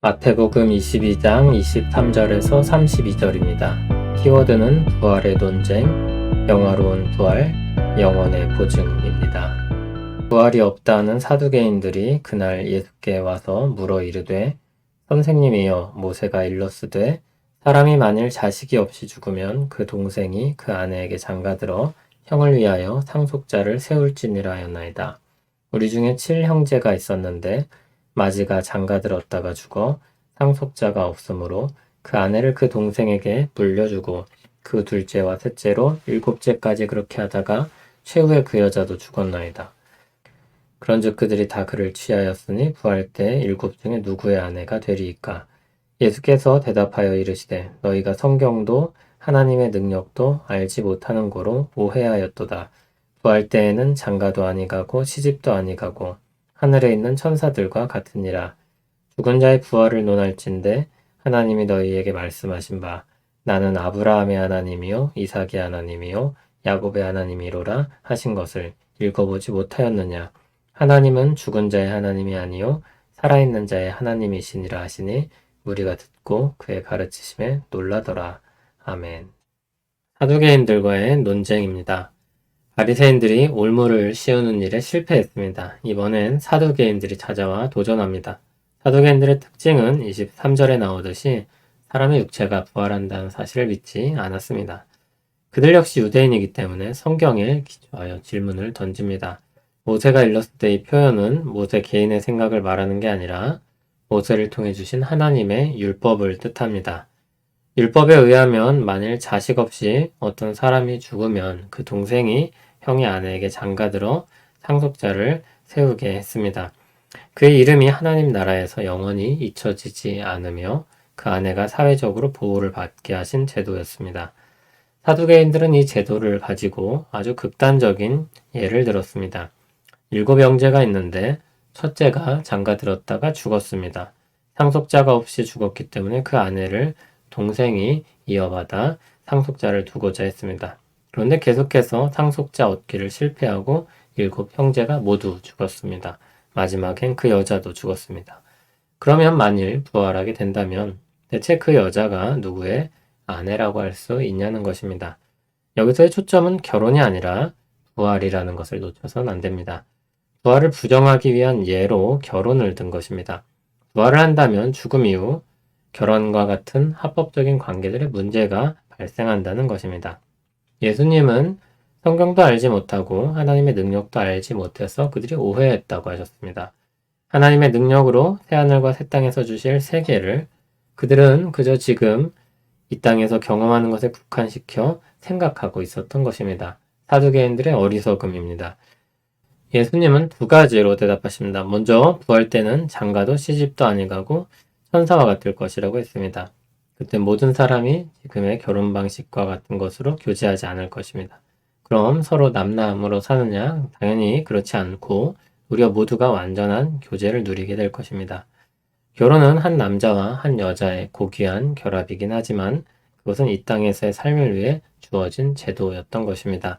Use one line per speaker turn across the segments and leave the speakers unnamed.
마태복음 22장 23절에서 32절입니다. 키워드는 부활의 논쟁, 영화로운 부활, 영원의 보증입니다. 부활이 없다는 사두개인들이 그날 예수께 와서 물어 이르되 선생님이여 모세가 일렀으되 사람이 만일 자식이 없이 죽으면 그 동생이 그 아내에게 장가들어 형을 위하여 상속자를 세울지니라 하였나이다. 우리 중에 7형제가 있었는데 마지가 장가들었다가 죽어 상속자가 없으므로 그 아내를 그 동생에게 물려주고 그 둘째와 셋째로 7째까지 그렇게 하다가 최후에 그 여자도 죽었나이다. 그런즉 그들이 다 그를 취하였으니 부활 때 7 중에 누구의 아내가 되리이까? 예수께서 대답하여 이르시되 너희가 성경도 하나님의 능력도 알지 못하는 고로 오해하였도다. 부활 때에는 장가도 아니가고 시집도 아니가고 하늘에 있는 천사들과 같으니라. 죽은 자의 부활을 논할진대 하나님이 너희에게 말씀하신 바 나는 아브라함의 하나님이요 이삭의 하나님이요 야곱의 하나님이로라 하신 것을 읽어보지 못하였느냐. 하나님은 죽은 자의 하나님이 아니요 살아있는 자의 하나님이시니라 하시니 우리가 듣고 그의 가르치심에 놀라더라. 아멘. 사두개인들과의 논쟁입니다. 바리새인들이 올무를 씌우는 일에 실패했습니다. 이번엔 사두개인들이 찾아와 도전합니다. 사두개인들의 특징은 23절에 나오듯이 사람의 육체가 부활한다는 사실을 믿지 않았습니다. 그들 역시 유대인이기 때문에 성경에 기초하여 질문을 던집니다. 모세가 일렀을 때의 표현은 모세 개인의 생각을 말하는 게 아니라 모세를 통해 주신 하나님의 율법을 뜻합니다. 율법에 의하면 만일 자식 없이 어떤 사람이 죽으면 그 동생이 형의 아내에게 장가들어 상속자를 세우게 했습니다. 그의 이름이 하나님 나라에서 영원히 잊혀지지 않으며 그 아내가 사회적으로 보호를 받게 하신 제도였습니다. 사두개인들은 이 제도를 가지고 아주 극단적인 예를 들었습니다. 7형제가 있는데 첫째가 장가들었다가 죽었습니다. 상속자가 없이 죽었기 때문에 그 아내를 동생이 이어받아 상속자를 두고자 했습니다. 그런데 계속해서 상속자 얻기를 실패하고 7형제가 모두 죽었습니다. 마지막엔 그 여자도 죽었습니다. 그러면 만일 부활하게 된다면 대체 그 여자가 누구의 아내라고 할 수 있냐는 것입니다. 여기서의 초점은 결혼이 아니라 부활이라는 것을 놓쳐선 안 됩니다. 부활을 부정하기 위한 예로 결혼을 든 것입니다. 부활을 한다면 죽음 이후 결혼과 같은 합법적인 관계들의 문제가 발생한다는 것입니다. 예수님은 성경도 알지 못하고 하나님의 능력도 알지 못해서 그들이 오해했다고 하셨습니다. 하나님의 능력으로 새하늘과 새 땅에서 주실 세계를 그들은 그저 지금 이 땅에서 경험하는 것에 국한시켜 생각하고 있었던 것입니다. 사두개인들의 어리석음입니다. 예수님은 2가지로 대답하십니다. 먼저 부활 때는 장가도 시집도 아니가고 천사와 같을 것이라고 했습니다. 그때 모든 사람이 지금의 결혼 방식과 같은 것으로 교제하지 않을 것입니다. 그럼 서로 남남으로 사느냐? 당연히 그렇지 않고 우리가 모두가 완전한 교제를 누리게 될 것입니다. 결혼은 한 남자와 한 여자의 고귀한 결합이긴 하지만 그것은 이 땅에서의 삶을 위해 주어진 제도였던 것입니다.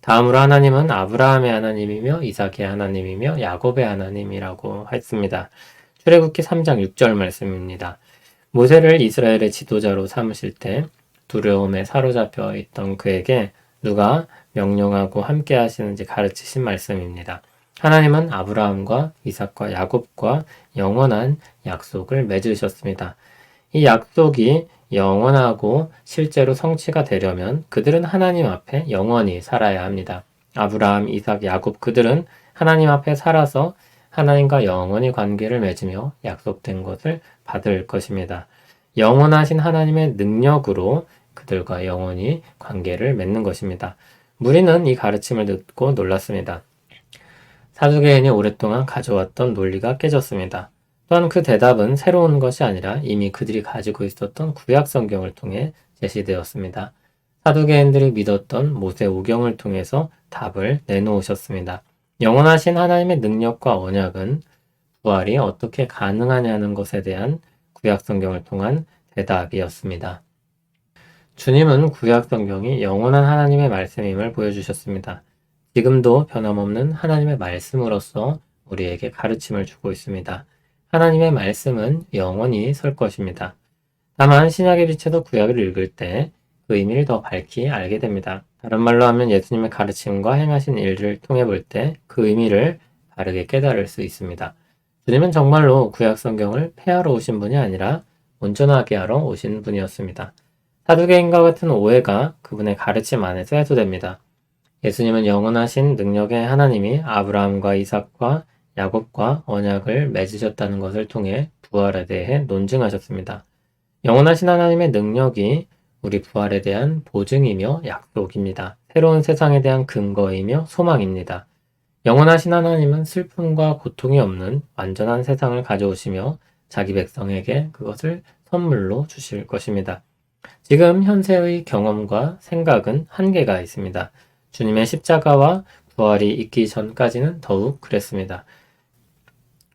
다음으로 하나님은 아브라함의 하나님이며 이삭의 하나님이며 야곱의 하나님이라고 했습니다. 출애굽기 3장 6절 말씀입니다. 모세를 이스라엘의 지도자로 삼으실 때 두려움에 사로잡혀 있던 그에게 누가 명령하고 함께 하시는지 가르치신 말씀입니다. 하나님은 아브라함과 이삭과 야곱과 영원한 약속을 맺으셨습니다. 이 약속이 영원하고 실제로 성취가 되려면 그들은 하나님 앞에 영원히 살아야 합니다. 아브라함, 이삭, 야곱 그들은 하나님 앞에 살아서 하나님과 영원히 관계를 맺으며 약속된 것을 받을 것입니다. 영원하신 하나님의 능력으로 그들과 영원히 관계를 맺는 것입니다. 무리는 이 가르침을 듣고 놀랐습니다. 사두개인이 오랫동안 가져왔던 논리가 깨졌습니다. 또한 그 대답은 새로운 것이 아니라 이미 그들이 가지고 있었던 구약 성경을 통해 제시되었습니다. 사두개인들이 믿었던 모세 오경을 통해서 답을 내놓으셨습니다. 영원하신 하나님의 능력과 언약은 부활이 어떻게 가능하냐는 것에 대한 구약 성경을 통한 대답이었습니다. 주님은 구약 성경이 영원한 하나님의 말씀임을 보여주셨습니다. 지금도 변함없는 하나님의 말씀으로서 우리에게 가르침을 주고 있습니다. 하나님의 말씀은 영원히 설 것입니다. 다만 신약의 빛에서 구약을 읽을 때 그 의미를 더 밝히 알게 됩니다. 다른 말로 하면 예수님의 가르침과 행하신 일들을 통해 볼 때 그 의미를 바르게 깨달을 수 있습니다. 주님은 정말로 구약 성경을 폐하러 오신 분이 아니라 온전하게 하러 오신 분이었습니다. 사두개인과 같은 오해가 그분의 가르침 안에서 해소됩니다. 예수님은 영원하신 능력의 하나님이 아브라함과 이삭과 야곱과 언약을 맺으셨다는 것을 통해 부활에 대해 논증하셨습니다. 영원하신 하나님의 능력이 우리 부활에 대한 보증이며 약속입니다. 새로운 세상에 대한 근거이며 소망입니다. 영원하신 하나님은 슬픔과 고통이 없는 완전한 세상을 가져오시며 자기 백성에게 그것을 선물로 주실 것입니다. 지금 현세의 경험과 생각은 한계가 있습니다. 주님의 십자가와 부활이 있기 전까지는 더욱 그랬습니다.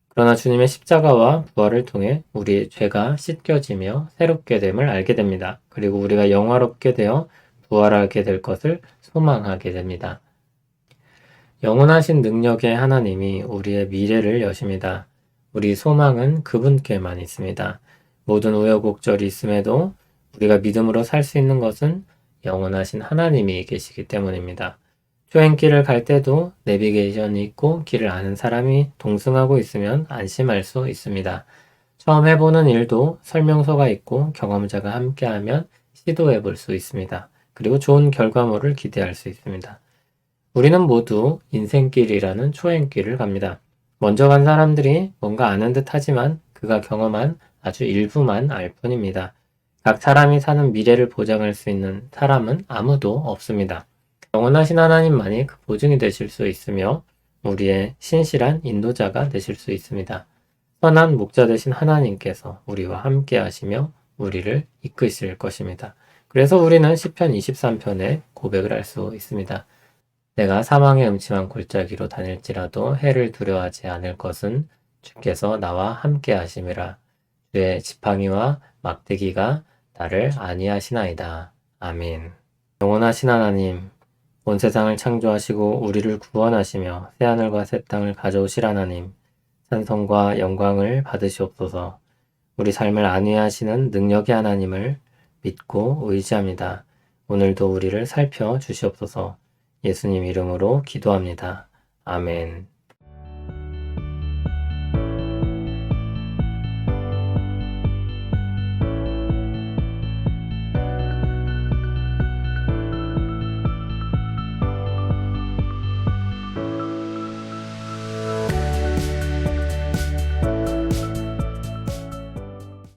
그러나 주님의 십자가와 부활을 통해 우리의 죄가 씻겨지며 새롭게 됨을 알게 됩니다. 그리고 우리가 영화롭게 되어 부활하게 될 것을 소망하게 됩니다. 영원하신 능력의 하나님이 우리의 미래를 여십니다. 우리 소망은 그분께만 있습니다. 모든 우여곡절이 있음에도 우리가 믿음으로 살 수 있는 것은 영원하신 하나님이 계시기 때문입니다. 여행길을 갈 때도 내비게이션이 있고 길을 아는 사람이 동승하고 있으면 안심할 수 있습니다. 처음 해보는 일도 설명서가 있고 경험자가 함께하면 시도해 볼 수 있습니다. 그리고 좋은 결과물을 기대할 수 있습니다. 우리는 모두 인생길이라는 초행길을 갑니다. 먼저 간 사람들이 뭔가 아는 듯 하지만 그가 경험한 아주 일부만 알 뿐입니다. 각 사람이 사는 미래를 보장할 수 있는 사람은 아무도 없습니다. 영원하신 하나님만이 그 보증이 되실 수 있으며 우리의 신실한 인도자가 되실 수 있습니다. 선한 목자 되신 하나님께서 우리와 함께 하시며 우리를 이끄실 것입니다. 그래서 우리는 시편 23편에 고백을 할 수 있습니다. 내가 사망의 음침한 골짜기로 다닐지라도 해를 두려워하지 않을 것은 주께서 나와 함께 하심이라. 주의 지팡이와 막대기가 나를 안위하시나이다. 아멘. 영원하신 하나님, 온 세상을 창조하시고 우리를 구원하시며 새하늘과 새 땅을 가져오실 하나님, 찬송과 영광을 받으시옵소서. 우리 삶을 안위하시는 능력의 하나님을 믿고 의지합니다. 오늘도 우리를 살펴 주시옵소서. 예수님 이름으로 기도합니다. 아멘.